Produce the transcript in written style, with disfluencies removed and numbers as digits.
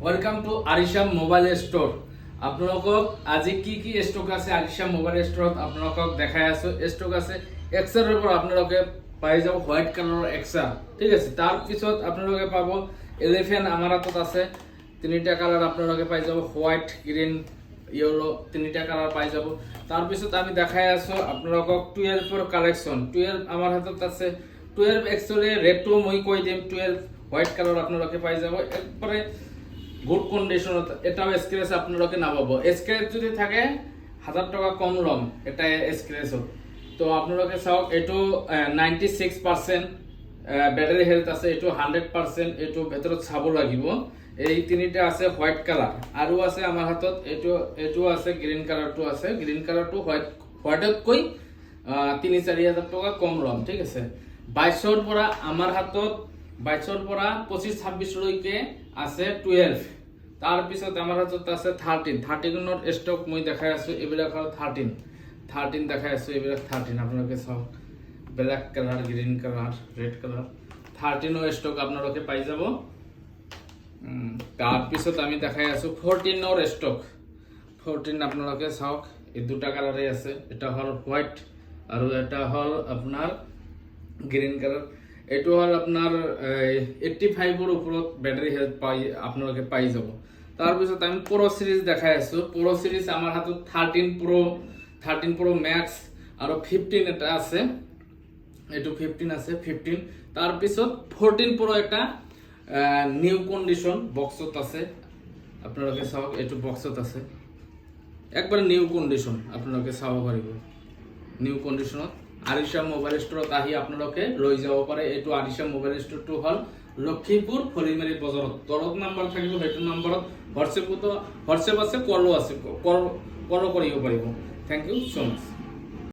Welcome to Arisham mobile store. আপোনালোকক আজি কি কি স্টক আছে আৰিশাম মোবাইল স্টোৰত আপোনালোকক দেখাই আছো। স্টক আছে এক্সাৰৰ পৰা আপোনালোকে পাই যাব হোৱাইট কালাৰৰ এক্সা, ঠিক আছে। তাৰ পিছত আপোনালোকে পাব এলিফেন্ট আমাৰ হাতত আছে তিনিটা কালাৰ আপোনালোকে পাই যাব, হোৱাইট, গ্ৰীন, ইয়েলো তিনিটা কালাৰ পাই যাব। তাৰ পিছত আমি দেখাই আছো আপোনালোকক 12 ৰ কালেকশন। 12 আমাৰ হাতত আছে। 12 একচুয়ালি ৰেটটো মই কৈ দিম। 12 হোৱাইট কালাৰ আপোনালোকে পাই যাব একবাৰে গুড কন্ডিশনত। এটাও স্ক্র্যাচ আপনারা নাপাব। স্ক্র্যাচ যদি থাকে 1000 টাকা কম লম এটা স্ক্র্যাচত। তো আপনারা চাওক এটো 96% ব্যাটারি হেলথ আছে, এটো 100%, এটো ভিতৰত চাব লাগিব। এই তিনিটা আছে হোয়াইট কালাৰ, আৰু আছে আমাৰ হাতত এটো আছে গ্ৰীন কালাৰটো আছে। গ্ৰীন কালাৰটো হোয়াইটত কৈ 3-4 টাকা কম লম, ঠিক আছে। 22 পৰা আমাৰ হাতত 22 পৰা 25-26 লৈকে আছে 12। তার পিছত আমার হাতত আছে 13। 13 স্টক মই দেখাই আছো। এবিলাক হল 13 দেখাই আছো। এবিলাক 13 আপোনালোকে চাওক, black colour, green colour, red colour 13 stock আপোনালোকে পাই যাব। তার পিছত আমি দেখাই আছো 14 স্টক। 14 আপোনালোকে চাওক, এই দুটা কালারে আছে। এটা হল হোয়াইট আৰু এটা হল আপনাৰ গ্ৰিন কালাৰ। এটো হল আপনাৰ 85 উপৰত ব্যাটারি হেলথ পাই আপোনালোকে পাই যাব। তার পিছত আমি প্রো সিরিজ দেখাই আছো। প্রো সিরিজ আমার হাতত 13 প্রো ম্যাক্স আৰু 15 এটা আছে। এটো 15 আছে 15। তার পিছত 14 প্রো এটা নিউ কন্ডিশন বক্সত আছে। আপোনালোকে চাওক, এটো বক্সত আছে একবারে নিউ কন্ডিশন। আপোনালোকে চাব পাৰিব নিউ কন্ডিশনত। আৰিশাম মোবাইল স্টোৰত আহি আপোনালোকে লৈ যাব পাৰে। এইটো আৰিশাম মোবাইল স্টোৰটো হল লক্ষীপুৰ ফলিমাৰী বজাৰত। তলত নাম্বাৰ থাকিব, সেইটো নাম্বাৰত হোৱাটছএপ আছে, কলো আছে, কল কৰিব পাৰিব। থ্যাংক ইউ সো মাচ।